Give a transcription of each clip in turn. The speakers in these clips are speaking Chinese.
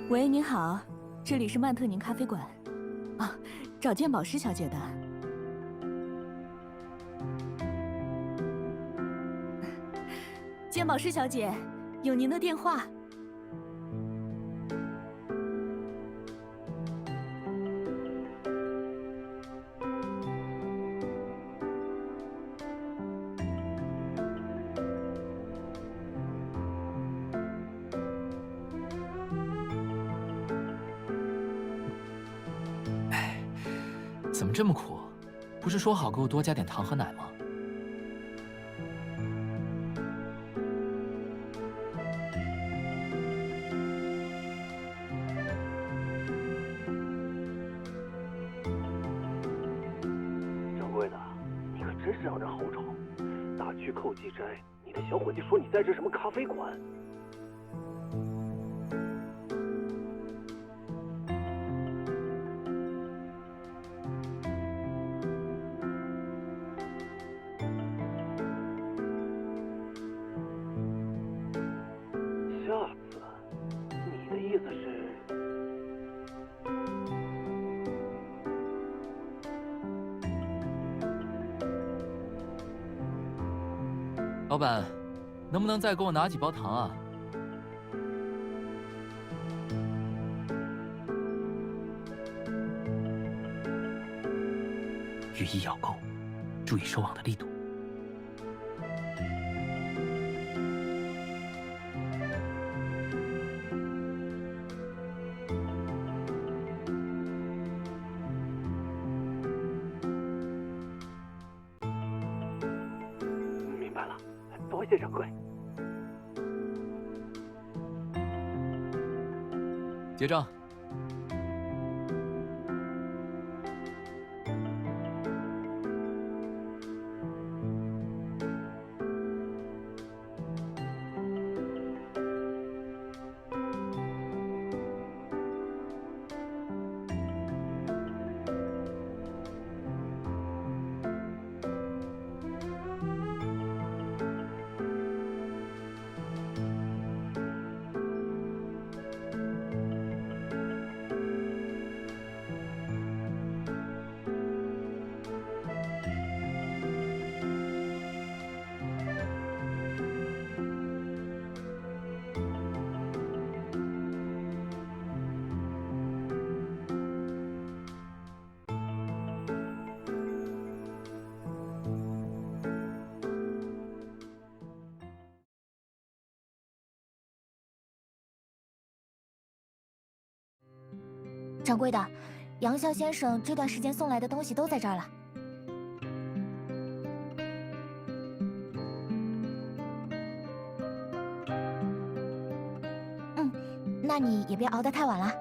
喂，您好，这里是曼特宁咖啡馆。啊，找鉴宝师小姐的。鉴宝师小姐，有您的电话。怎么这么苦？不是说好给我多加点糖和奶吗？掌柜的，你可真是让人好找。大曲寇记斋，你的小伙计说你在这什么咖啡馆？下次，你的意思是？老板，能不能再给我拿几包糖啊？寓意咬钩，注意收网的力度。明白了，多谢掌柜。结账。掌柜的，杨啸先生这段时间送来的东西都在这儿了。那你也别熬得太晚了。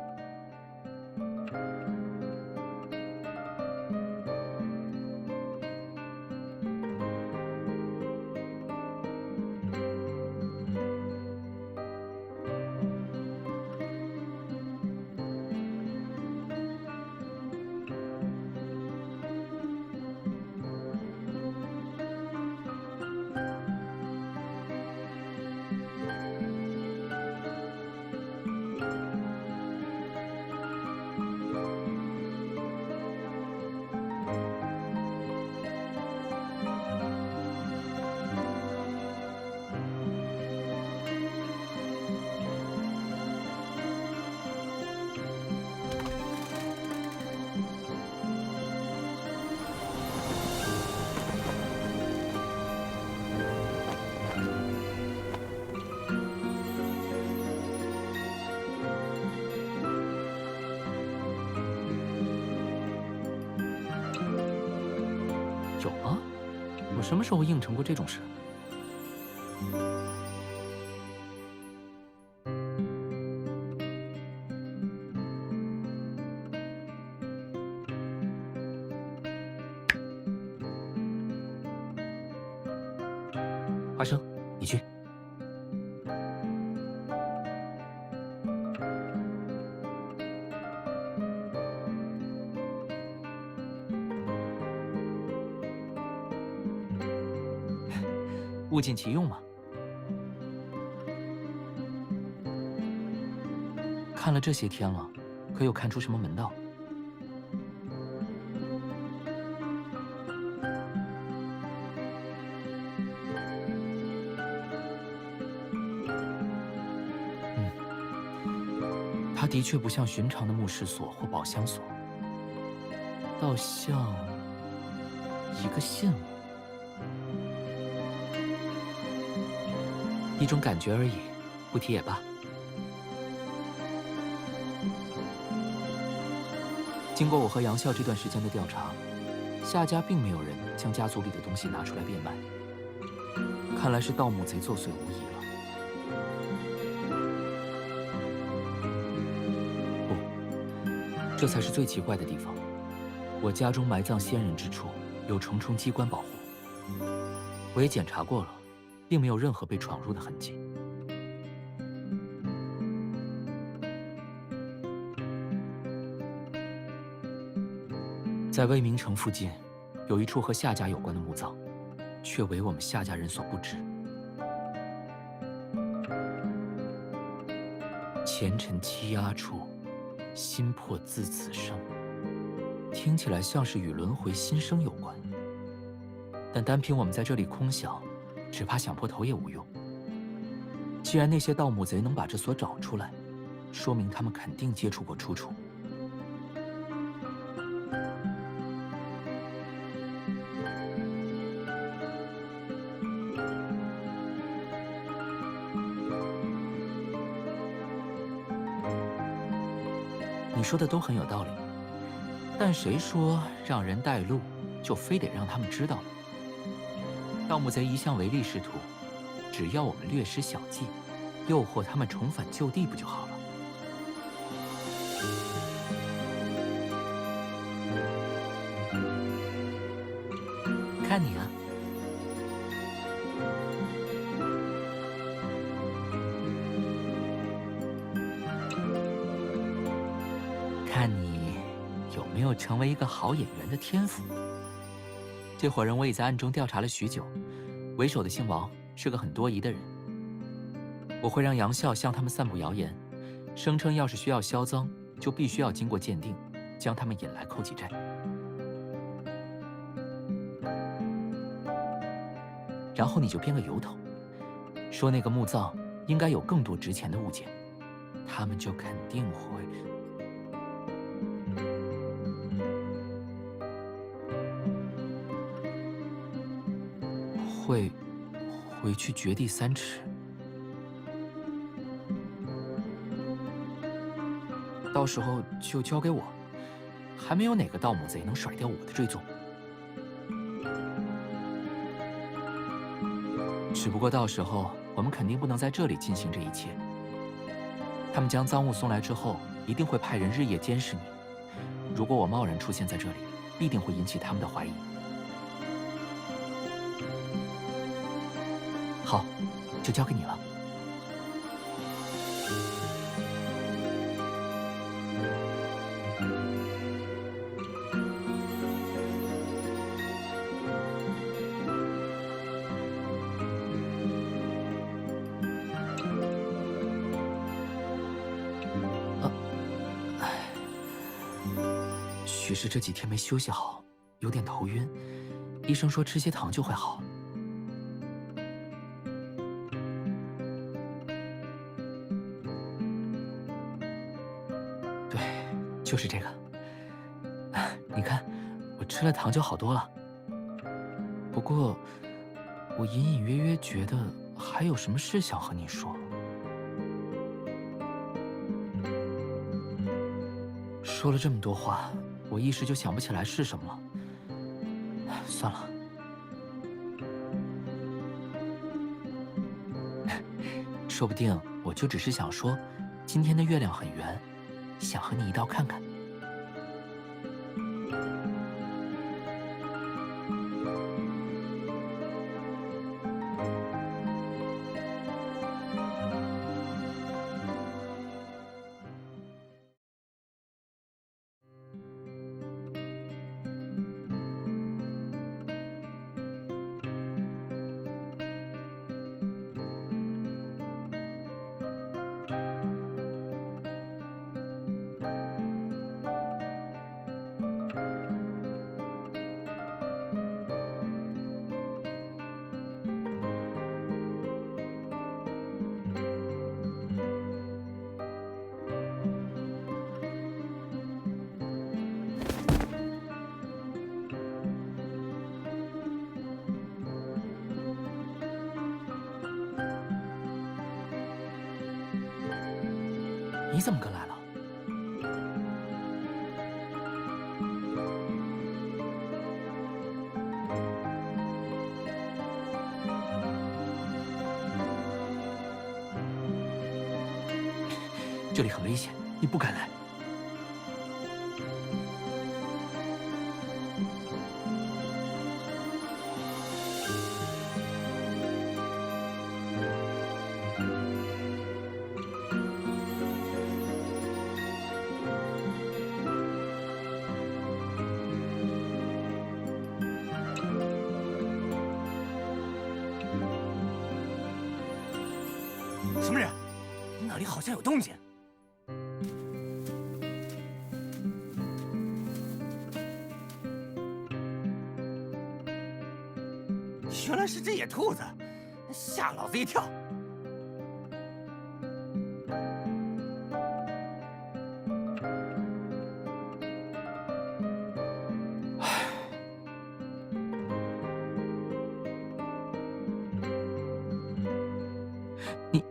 有啊，我什么时候应承过这种事？花生，你去。物尽其用嘛。看看了这些天了，可有看出什么门道？它的确不像寻常的墓室锁或宝箱锁，倒像一个信物，一种感觉而已，不提也罢。经过我和杨笑这段时间的调查，夏家并没有人将家族里的东西拿出来变卖，看来是盗墓贼作祟无疑了。这才是最奇怪的地方。我家中埋葬先人之处有重重机关保护，我也检查过了，并没有任何被闯入的痕迹。在魏明城附近，有一处和夏家有关的墓葬，却为我们夏家人所不知。前尘欺压处，心魄自此生，听起来像是与轮回新生有关，但单凭我们在这里空想，只怕想破头也无用。既然那些盗墓贼能把这锁找出来，说明他们肯定接触过出处。你说的都很有道理，但谁说让人带路就非得让他们知道呢？盗墓贼一向唯利是图，只要我们略施小计，诱惑他们重返旧地不就好了？看你啊！看你有没有成为一个好演员的天赋。这伙人我已在暗中调查了许久，为首的姓王是个很多疑的人。我会让杨笑向他们散布谣言，声称要是需要销赃，就必须要经过鉴定，将他们引来寇济寨。然后你就编个由头，说那个墓葬应该有更多值钱的物件，他们就肯定会回去掘地3尺，到时候就交给我，还没有哪个盗墓贼能甩掉我的追踪。只不过到时候我们肯定不能在这里进行这一切。他们将赃物送来之后，一定会派人日夜监视你。如果我贸然出现在这里，必定会引起他们的怀疑。好，就交给你了。许是这几天没休息好，有点头晕，医生说吃些糖就会好。对，就是这个。你看，我吃了糖就好多了。不过，我隐隐约约觉得还有什么事想和你说。说了这么多话，我一时就想不起来是什么了。算了。说不定我就只是想说，今天的月亮很圆，想和你一道看看。你怎么跟来了？这里很危险，你不该来。什么人？那里好像有动静。原来是只野兔子，吓老子一跳。你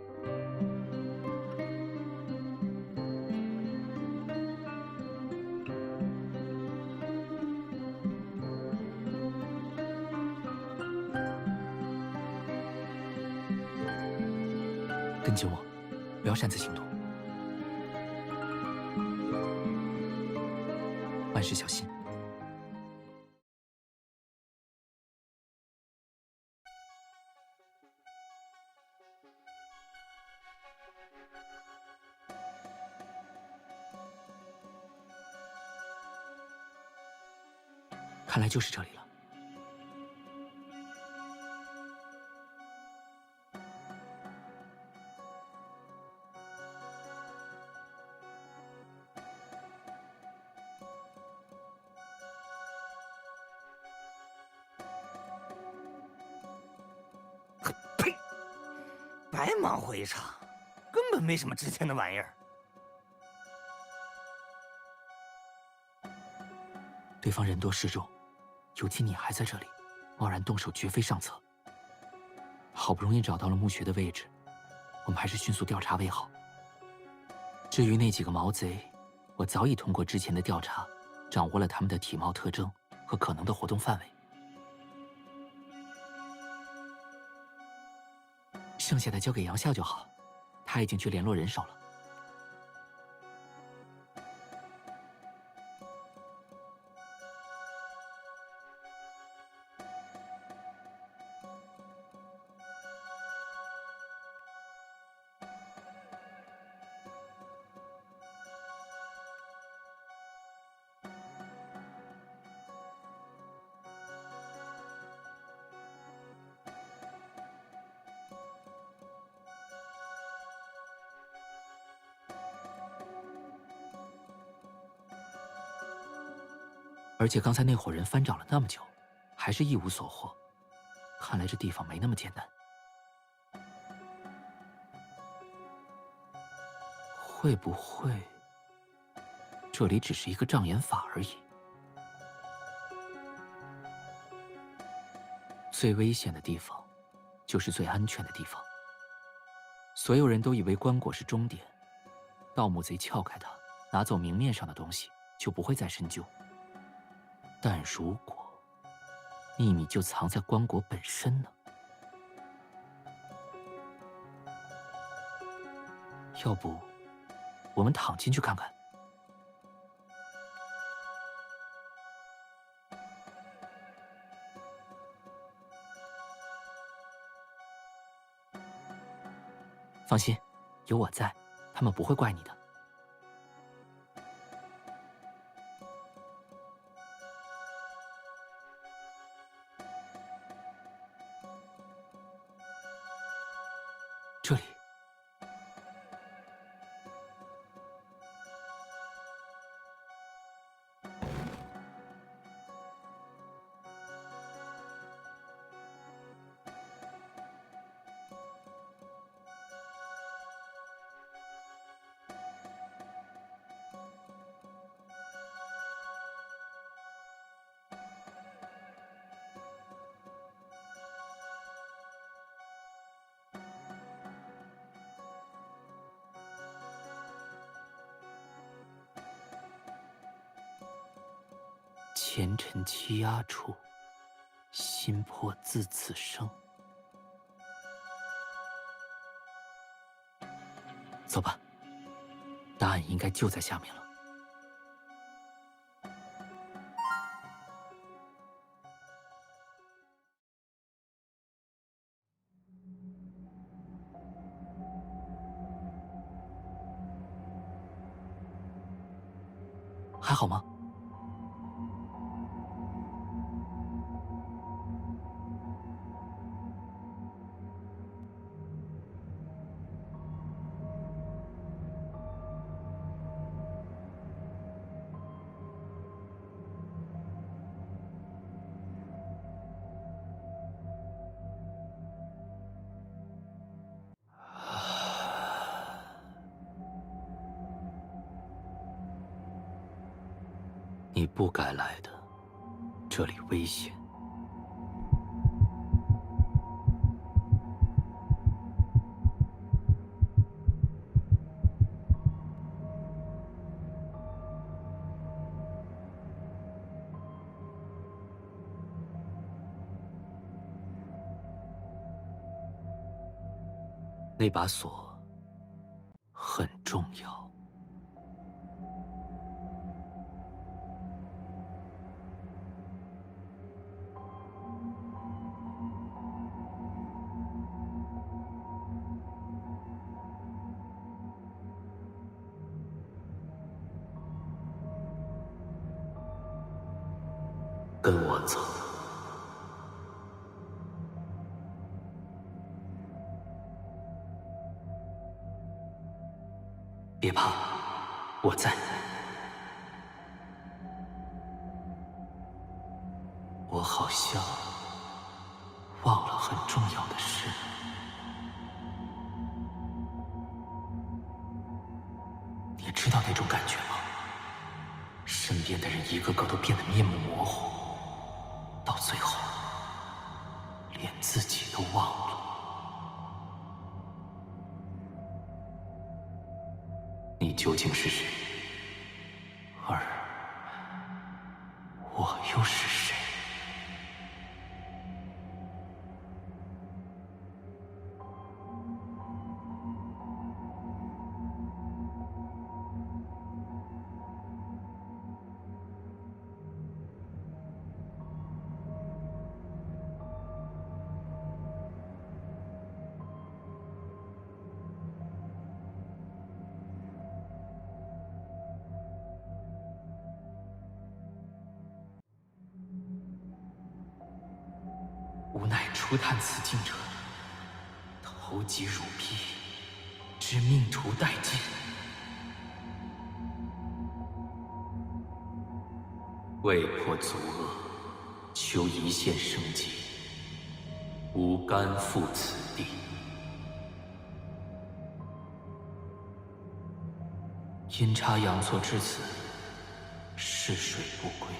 跟紧我，不要擅自行动，万事小心。看来就是这里了。呸！白忙活一场，根本没什么值钱的玩意儿。对方人多势众，尤其你还在这里，贸然动手绝非上策。好不容易找到了墓穴的位置，我们还是迅速调查为好。至于那几个毛贼，我早已通过之前的调查，掌握了他们的体貌特征和可能的活动范围。剩下的交给杨笑就好，他已经去联络人手了。而且刚才那伙人翻找了那么久，还是一无所获。看来这地方没那么简单。会不会这里只是一个障眼法而已？最危险的地方，就是最安全的地方。所有人都以为棺椁是终点，盗墓贼撬开它，拿走明面上的东西，就不会再深究。但如果秘密就藏在棺椁本身呢？要不，我们躺进去看看？放心，有我在，他们不会怪你的。这里，前尘欺压处，心魄自此生。走吧，答案应该就在下面了。还好吗？你不该来的，这里危险。那把锁很重要。跟我走。别怕，我在。我好像忘了很重要的事。你知道那种感觉吗？身边的人一个个都变得面目模糊，到最后连自己都忘了。你究竟是谁？而我又是谁？无奈初探此境者，投疾如逼，知命途殆尽。未破足恶，求一线生机，无甘负此地。阴差阳错至此，逝水不归。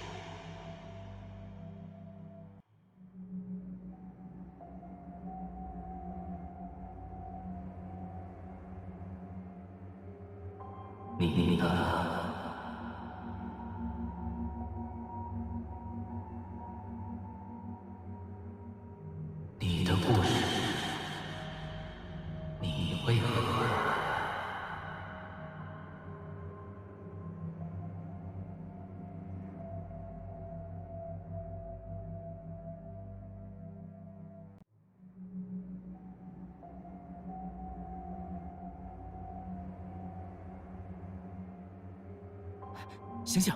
你呢？你的故事，你为何而来？醒醒！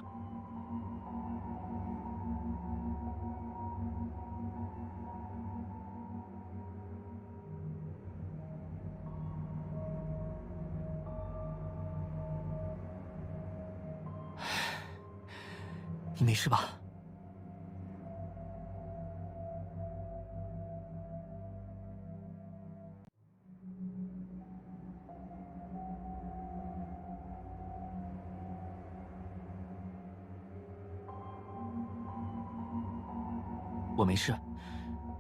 你没事吧？我没事。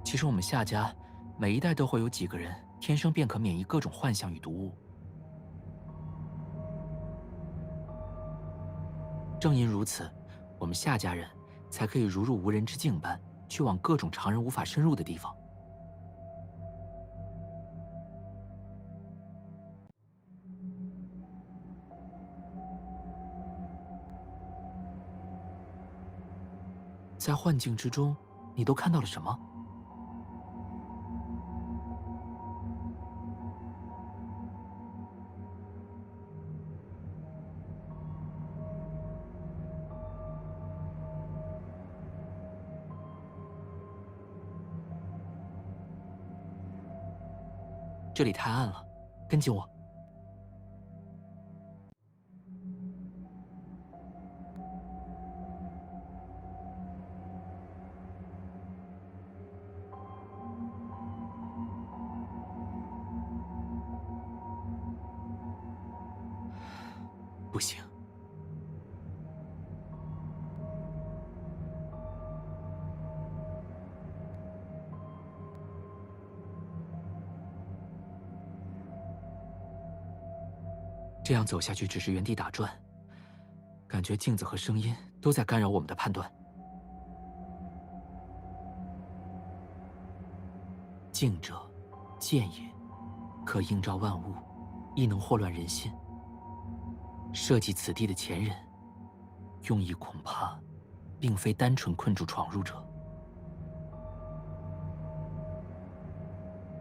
其实我们夏家每一代都会有几个人天生便可免疫各种幻象与毒物。正因如此，我们夏家人才可以如入无人之境般去往各种常人无法深入的地方。在幻境之中，你都看到了什么？这里太暗了，跟紧我。不行，这样走下去只是原地打转，感觉镜子和声音都在干扰我们的判断。静者，见也，可映照万物，亦能惑乱人心。设计此地的前人，用意恐怕并非单纯困住闯入者，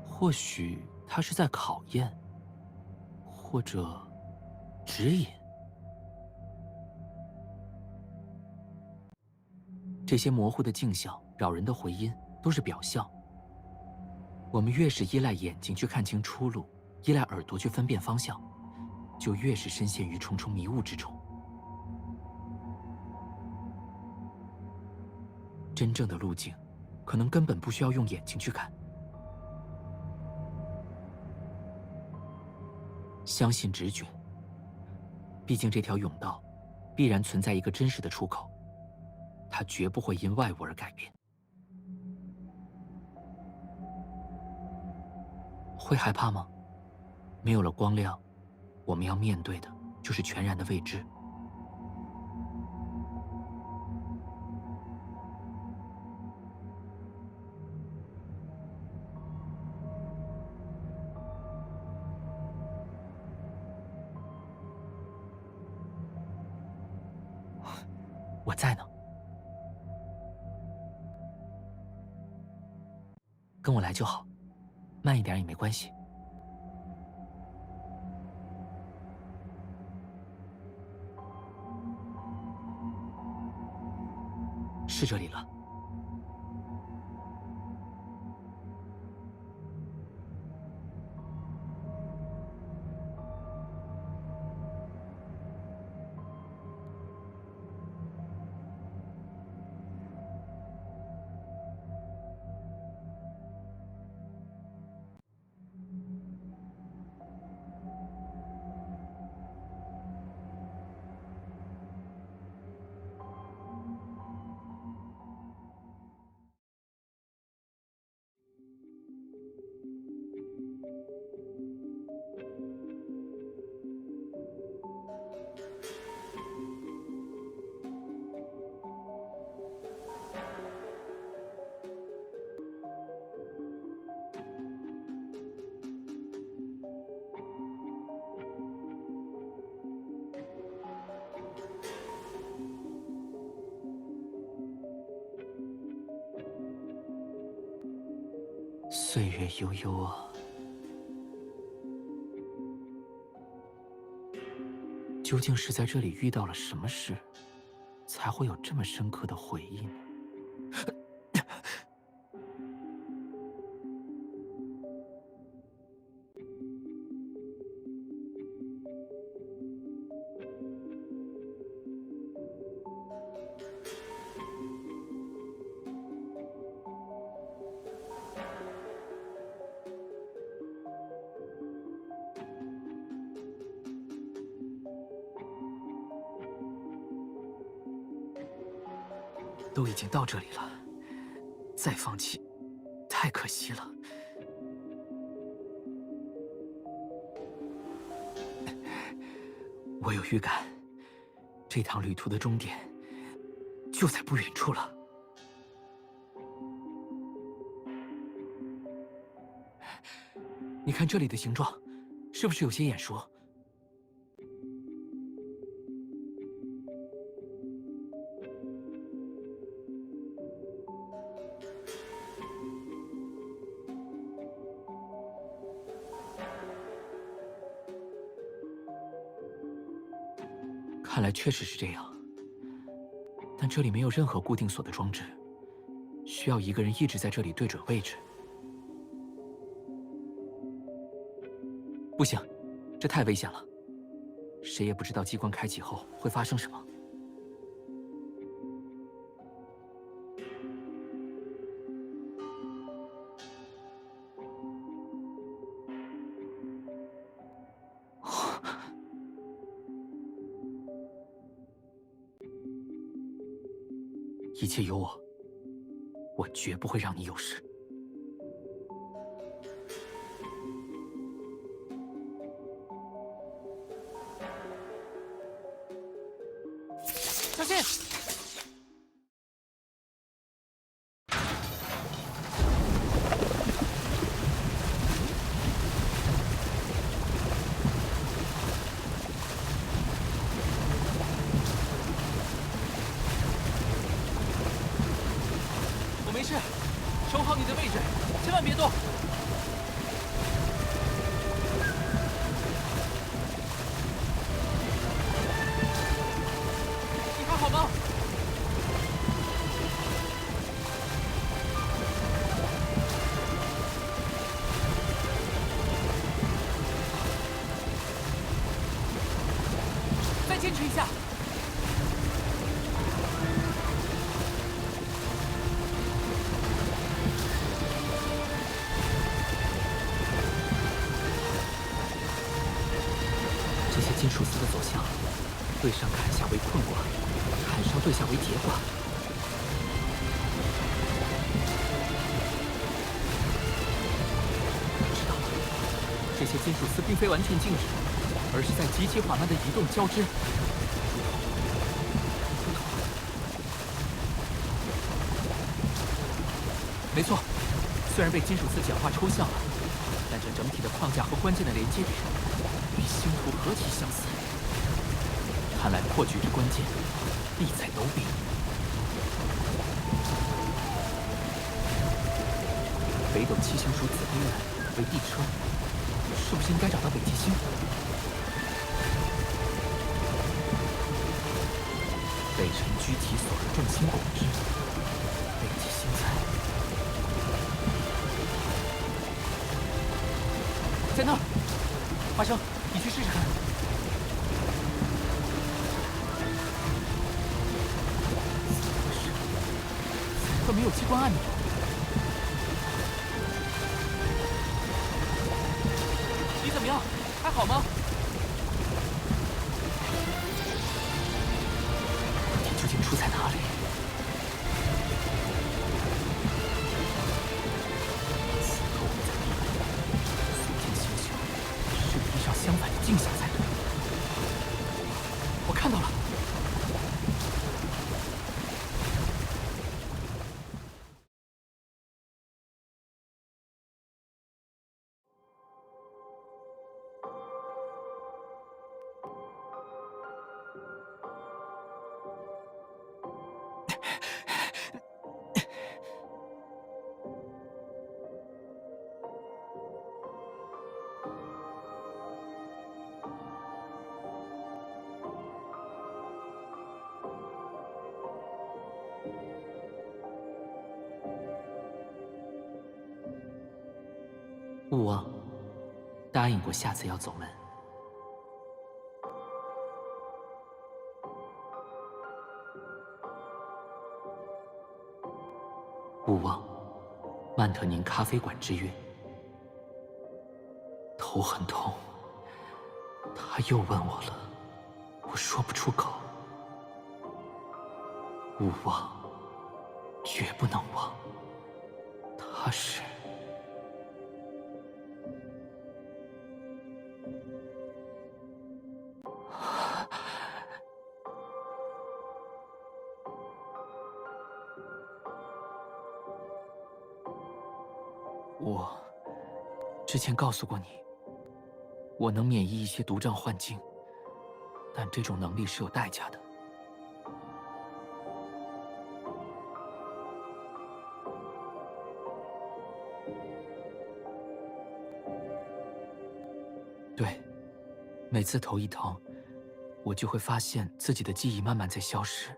或许他是在考验，或者指引。这些模糊的镜像、扰人的回音都是表象。我们越是依赖眼睛去看清出路，依赖耳朵去分辨方向，就越是深陷于重重迷雾之中。真正的路径，可能根本不需要用眼睛去看。相信直觉，毕竟这条甬道必然存在一个真实的出口，它绝不会因外物而改变。会害怕吗？没有了光亮，我们要面对的就是全然的未知。我在呢，跟我来就好，慢一点也没关系。是这里了。岁月悠悠啊，究竟是在这里遇到了什么事，才会有这么深刻的回忆呢？都已经到这里了，再放弃，太可惜了。我有预感，这趟旅途的终点就在不远处了。你看这里的形状，是不是有些眼熟？看来确实是这样，但这里没有任何固定锁的装置，需要一个人一直在这里对准位置。不行，这太危险了，谁也不知道机关开启后会发生什么。一切有我，我绝不会让你有事。小心！我没事，守好你的位置，千万别动。你还好吗？再坚持一下。这些金属丝的走向，对上砍下为困卦，砍上对下为劫卦。我知道了，这些金属丝并非完全静止，而是在极其缓慢的移动交织。没错，虽然被金属丝简化抽象了，但这整体的框架和关键的连接点与星图何其相似。看来破局之关键必在斗柄。北斗七星属紫微垣为地车，是不是应该找到北极星？北辰居其所而众星拱之，北极星在。在那儿，花生，你去试试看。怎么回事？怎么会没有机关按钮？你怎么样？还好吗？问题究竟出在哪里？此刻我们在地里，所见星宿是与地上相反的镜像才对。我看到了。勿忘，答应过下次要走门。勿忘，曼特宁咖啡馆之约。头很痛，他又问我了，我说不出口。勿忘，绝不能忘，他是。我之前告诉过你，我能免疫一些毒瘴幻境，但这种能力是有代价的。对，每次头一疼，我就会发现自己的记忆慢慢在消失。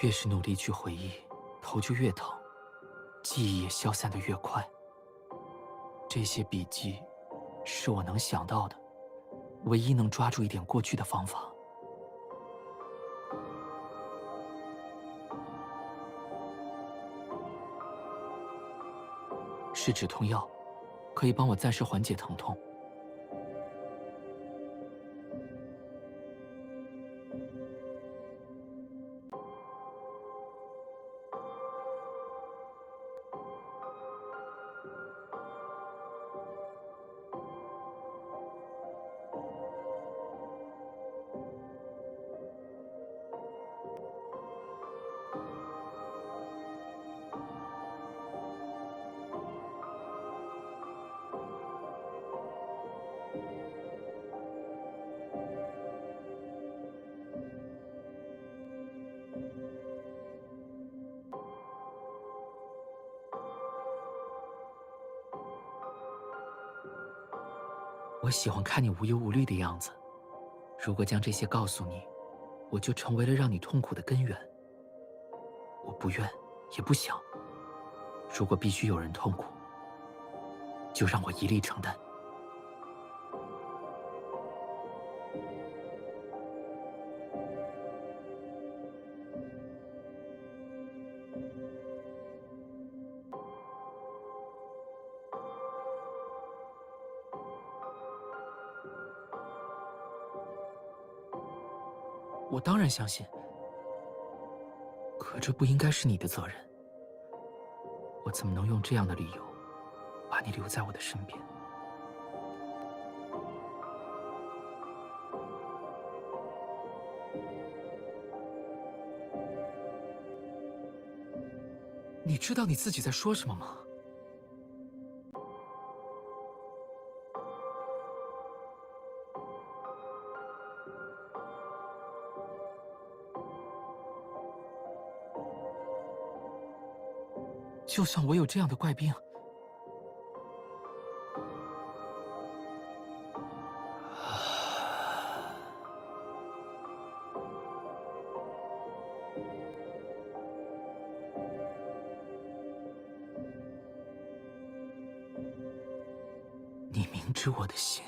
越是努力去回忆，头就越疼，记忆也消散得越快。这些笔记是我能想到的唯一能抓住一点过去的方法。是止痛药，可以帮我暂时缓解疼痛。我喜欢看你无忧无虑的样子。如果将这些告诉你，我就成为了让你痛苦的根源。我不愿，也不想。如果必须有人痛苦，就让我一力承担。我当然相信，可这不应该是你的责任。我怎么能用这样的理由把你留在我的身边？你知道你自己在说什么吗？就算我有这样的怪病，你明知我的心，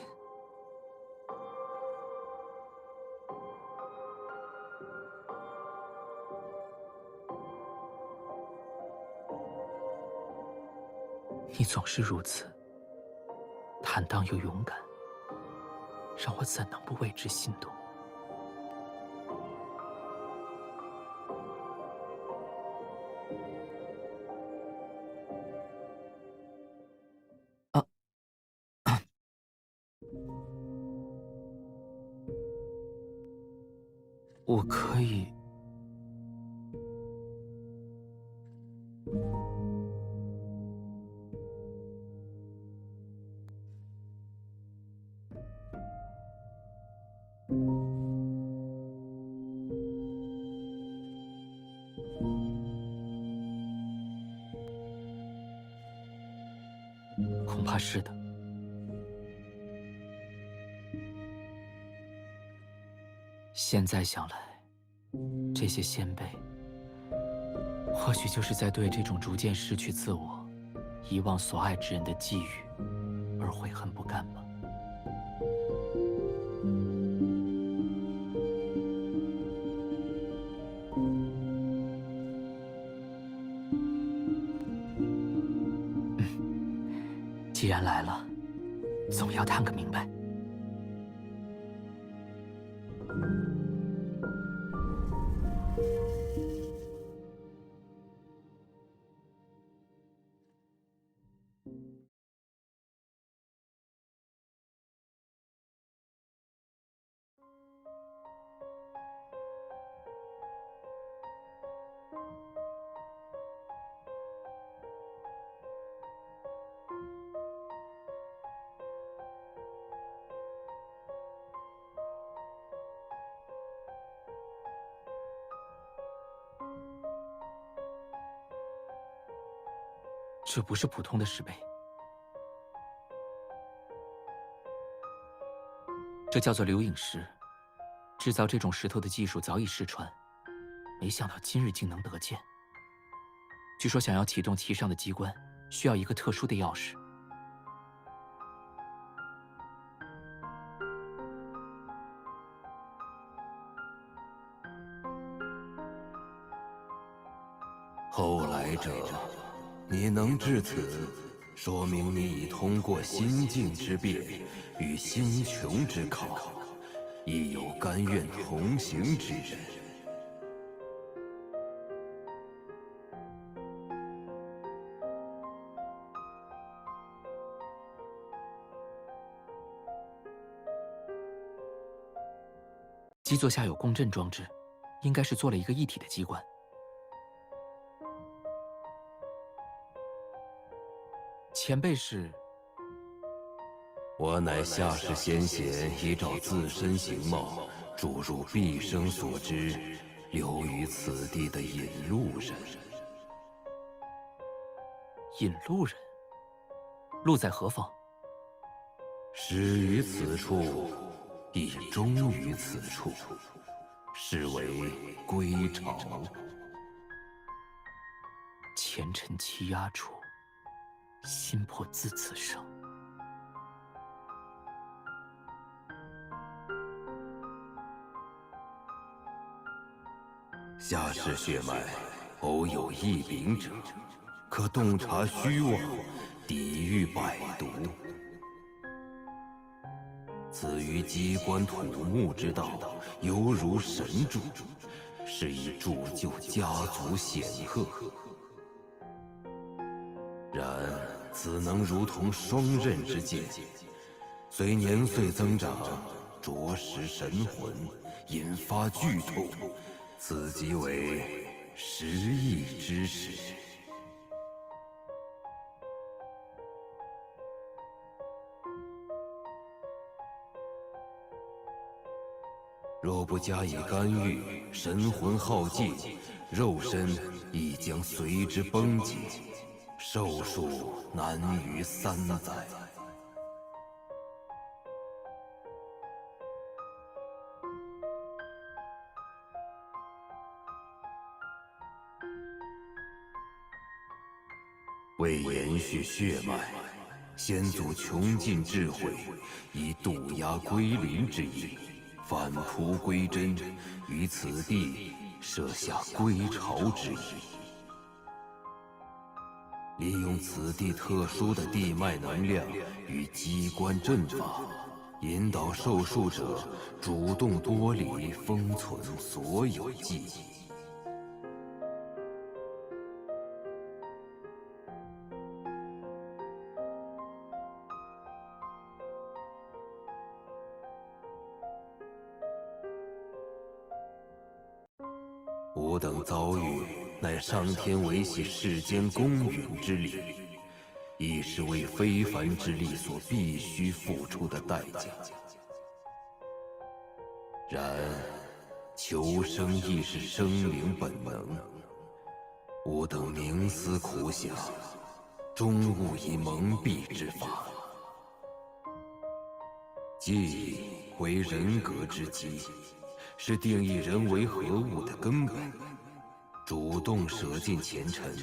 你总是如此坦荡又勇敢，让我怎能不为之心动？我可以。恐怕是的。现在想来，这些先辈或许就是在对这种逐渐失去自我、遗忘所爱之人的寄予而悔恨不甘吧。既然来了，总要探个明白。这不是普通的石碑，这叫做流影石。制造这种石头的技术早已失传，没想到今日竟能得见。据说想要启动其上的机关，需要一个特殊的钥匙。后来者，你能至此，说明你已通过心境之变与心穷之考，亦有甘愿同行之人。基座下有共振装置，应该是做了一个一体的机关。前辈是？我乃下世先贤，依照自身形貌，注入毕生所知，留于此地的引路人。引路人？路在何方？始于此处，亦终于此处，是为归巢。前尘欺压处，心魄自此生。下世血脉，偶有异禀者，可洞察虚妄，抵御百毒。此于机关土木之道，犹如神助，是以铸就家族显赫。然此能如同双刃之剑，随年岁增长，着实神魂，引发剧痛，此即为时异之始。若不加以干预，神魂耗尽，肉身亦将随之崩解，寿数难于3载。为延续血脉，先祖穷尽智慧，以渡鸦归林之意，返璞归真，于此地设下归巢之意。利用此地特殊的地脉能量与机关阵法，引导受术者主动剥离封存所有记忆。吾等遭遇，乃上天维系世间公允之理，亦是为非凡之力所必须付出的代价。然，求生亦是生灵本能。吾等冥思苦想，终误以蒙蔽之法。记忆为人格之基，是定义人为何物的根本。主动舍尽前尘，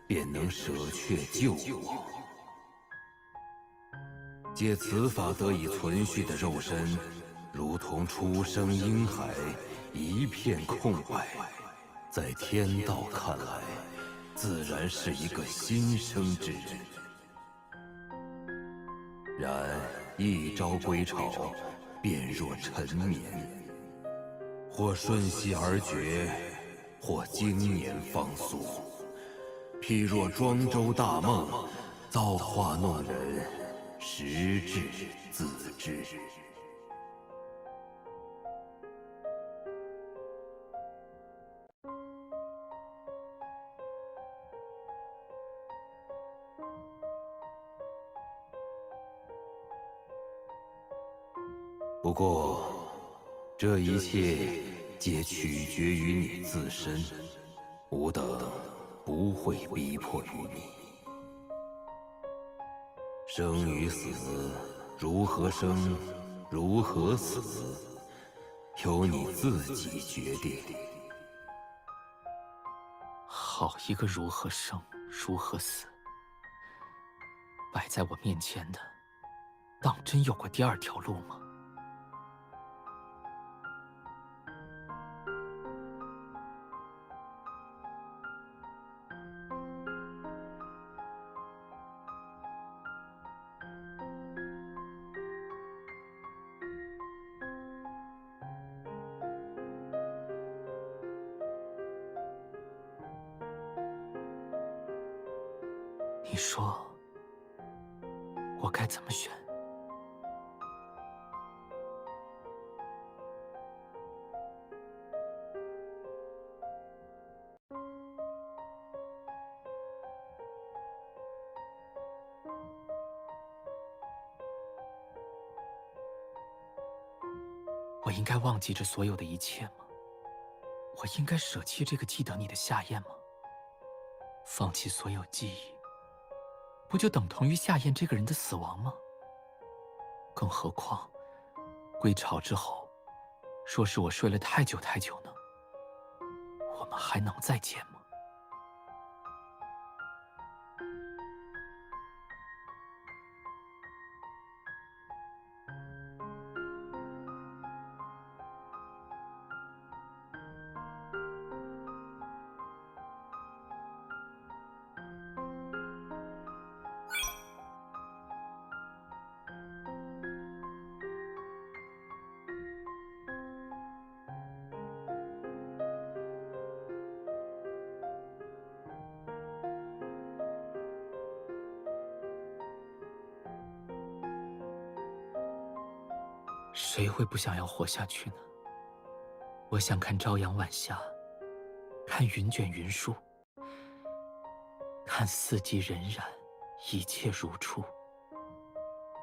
便能舍却救我。借此法得以存续的肉身，如同初生婴孩，一片空白，在天道看来，自然是一个新生之人。然一朝归巢，便若沉眠，或瞬息而绝，或经年方苏。譬若庄周大梦，造化弄人，时至自知。不过，这一切皆取决于你自身，吾等不会逼迫于你。生与死，如何生，如何死，由你自己决定。好一个如何生，如何死！摆在我面前的，当真有过第二条路吗？你说，我该怎么选？我应该忘记这所有的一切吗？我应该舍弃这个记得你的夏宴吗？放弃所有记忆，不就等同于夏宴这个人的死亡吗？更何况，归巢之后，若是我睡了太久太久呢？我们还能再见吗？谁会不想要活下去呢？我想看朝阳晚霞，看云卷云舒，看四季荏苒，一切如初。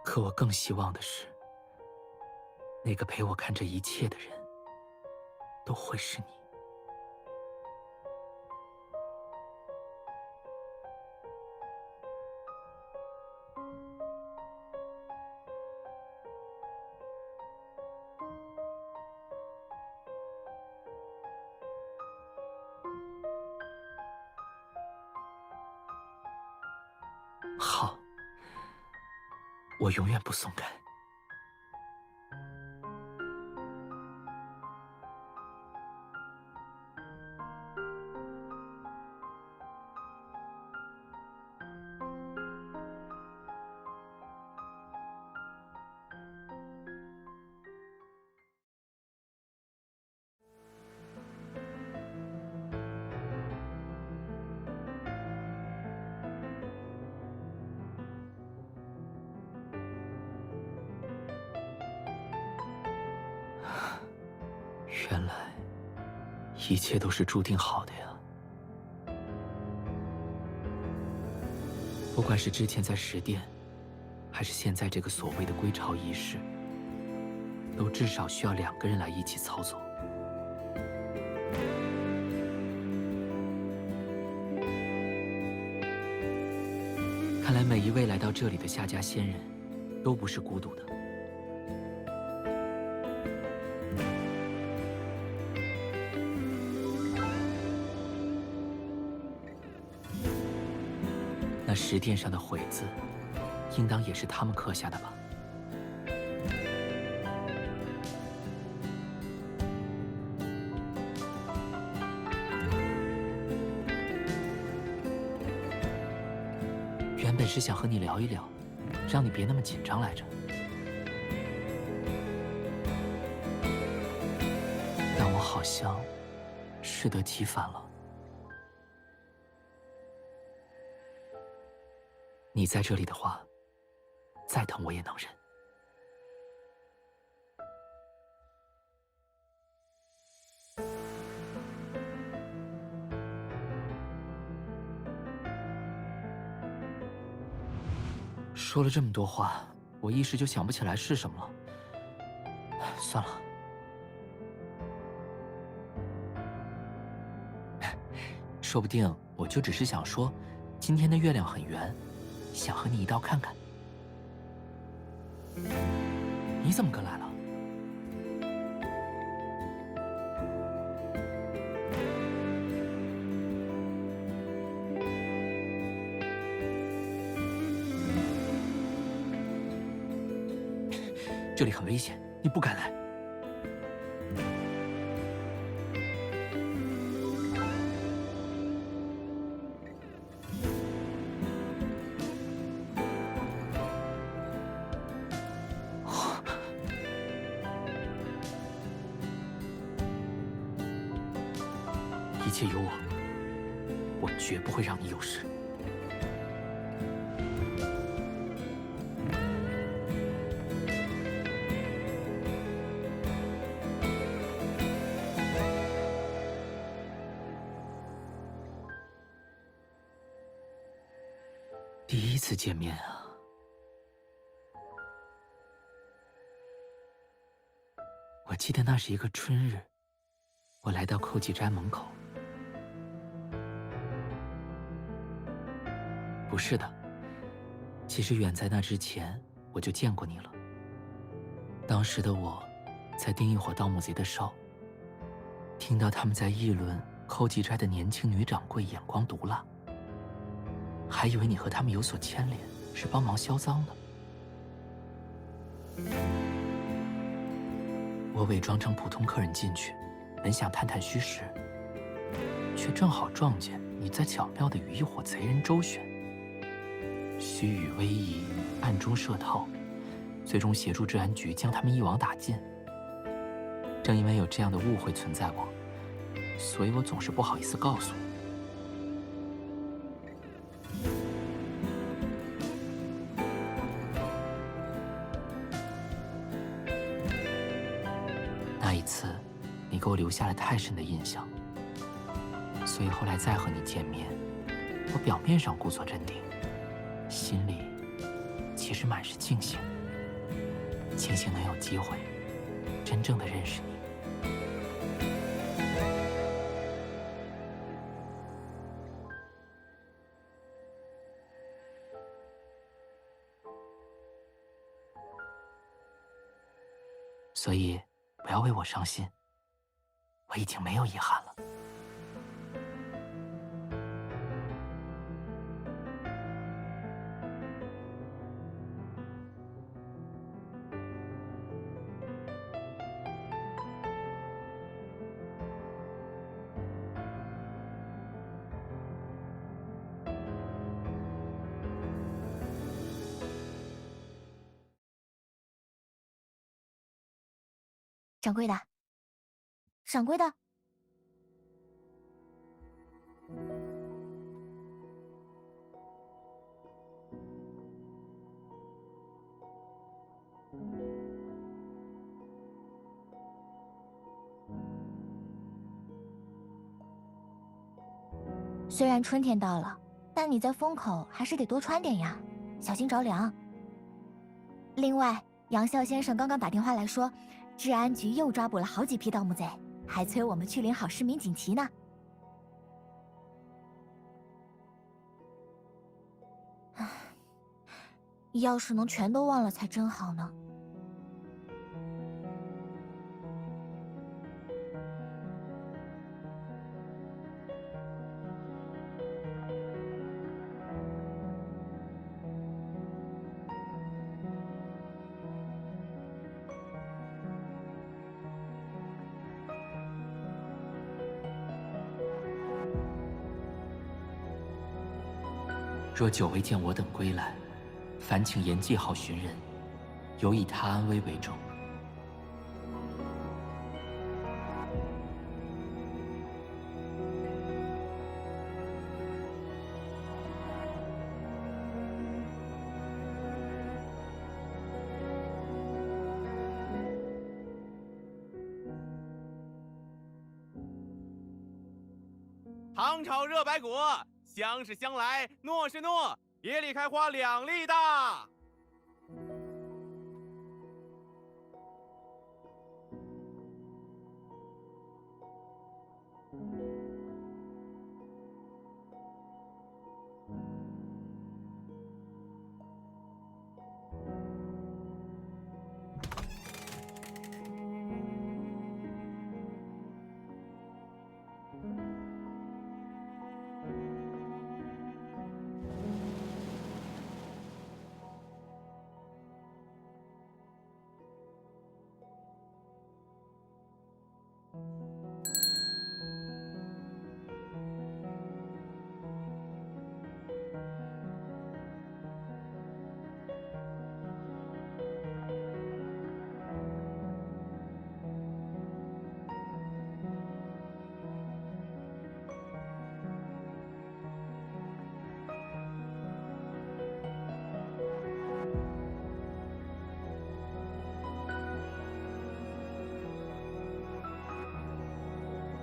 可我更希望的是，那个陪我看这一切的人，都会是你。好，我永远不松开。原来，一切都是注定好的呀。不管是之前在石殿，还是现在这个所谓的归巢仪式，都至少需要2个人来一起操作。看来每一位来到这里的夏家仙人，都不是孤独的。那石殿上的悔字，应当也是他们刻下的吧？原本是想和你聊一聊，让你别那么紧张来着。但我好像适得其反了。你在这里的话，再疼我也能忍。说了这么多话，我一时就想不起来是什么了。算了，说不定我就只是想说，今天的月亮很圆，想和你一道看看。你怎么跟来了？这里很危险，你不敢来。一切有我绝不会让你有事。第一次见面啊，我记得那是一个春日，我来到寇济斋门口。不是的，其实远在那之前我就见过你了。当时的我在盯一伙盗墓贼的梢，听到他们在议论寇济斋的年轻女掌柜眼光毒辣，还以为你和他们有所牵连，是帮忙销赃的。我伪装成普通客人进去，本想探探虚实，却正好撞见你在巧妙地与一伙贼人周旋，虚与委蛇，暗中设套，最终协助治安局将他们一网打尽。正因为有这样的误会存在过，所以我总是不好意思告诉你。那一次，你给我留下了太深的印象，所以后来再和你见面，我表面上故作镇定，心里其实满是庆幸，庆幸能有机会真正的认识你。所以不要为我伤心，我已经没有遗憾了。掌柜的，掌柜的，虽然春天到了，但你在风口还是得多穿点呀，小心着凉。另外，杨啸先生刚刚打电话来说，治安局又抓捕了好几批盗墓贼，还催我们去领好市民锦旗呢。唉，要是能全都忘了才真好呢。若久未见我等归来，烦请严记号寻人，尤以他安危为重。糖炒热白果，香是香来，糯是糯，野里开花2粒大。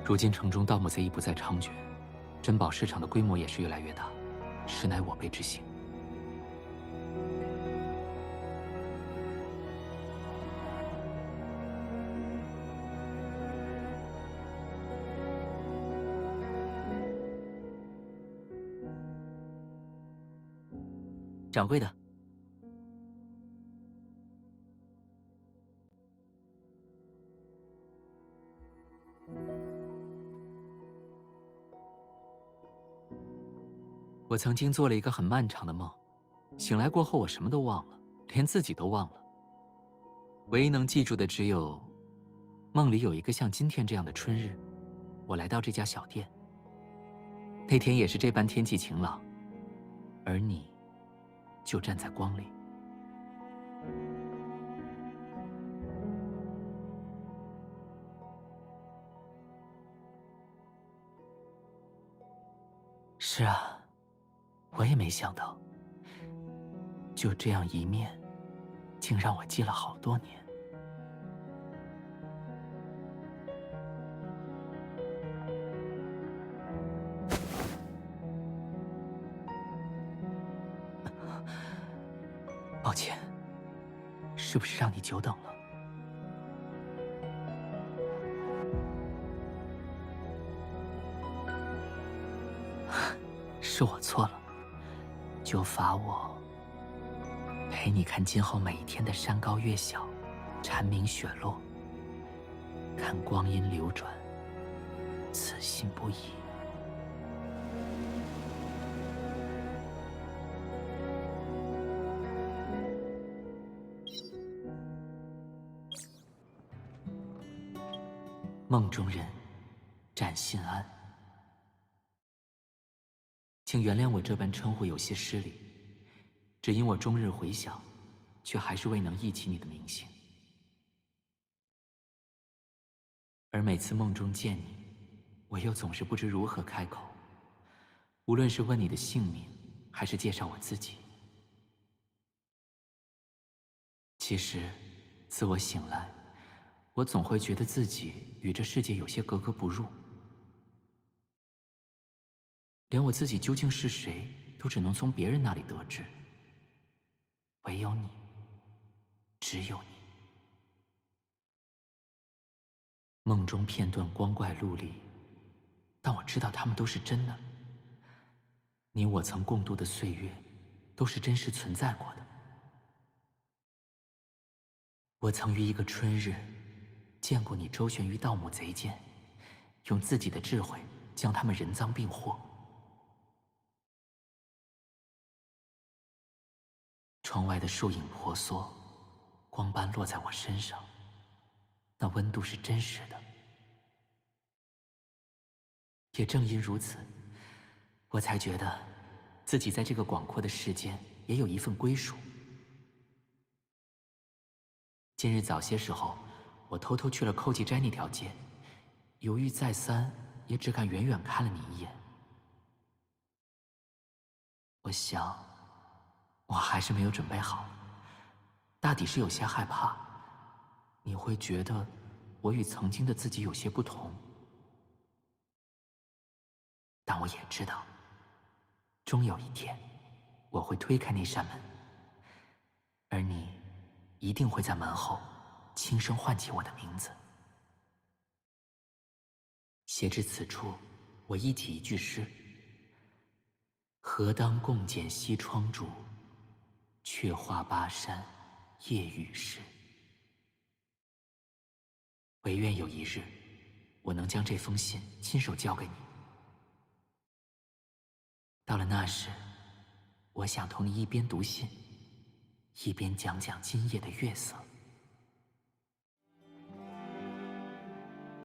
如今城中盗墓贼已不再猖獗，珍宝市场的规模也是越来越大，实乃我辈之幸。掌柜的。我曾经做了一个很漫长的梦，醒来过后我什么都忘了，连自己都忘了。唯一能记住的只有，梦里有一个像今天这样的春日，我来到这家小店。那天也是这般天气晴朗，而你就站在光里。是啊，我也没想到，就这样一面，竟让我记了好多年。抱歉，是不是让你久等了？是我错了，就罚我陪你看今后每一天的山高月小，蝉鸣雪落，看光阴流转，此心不已。梦中人，展信安。请原谅我这般称呼有些失礼，只因我终日回想，却还是未能忆起你的名姓。而每次梦中见你，我又总是不知如何开口，无论是问你的姓名，还是介绍我自己。其实，自我醒来，我总会觉得自己与这世界有些格格不入。连我自己究竟是谁，都只能从别人那里得知。唯有你，只有你。梦中片段光怪陆离，但我知道他们都是真的。你我曾共度的岁月，都是真实存在过的。我曾于一个春日，见过你周旋于盗墓贼间，用自己的智慧将他们人赃并获。窗外的树影婆娑，光斑落在我身上，那温度是真实的。也正因如此，我才觉得自己在这个广阔的世间也有一份归属。今日早些时候，我偷偷去了寇记斋那条街，犹豫再三，也只敢远远看了你一眼。我想，我还是没有准备好，大抵是有些害怕，你会觉得我与曾经的自己有些不同。但我也知道，终有一天，我会推开那扇门，而你一定会在门后轻声唤起我的名字。写至此处，我忆起一句诗：何当共剪西窗烛，却话巴山夜雨时。唯愿有一日，我能将这封信亲手交给你。到了那时，我想同你一边读信，一边讲讲今夜的月色。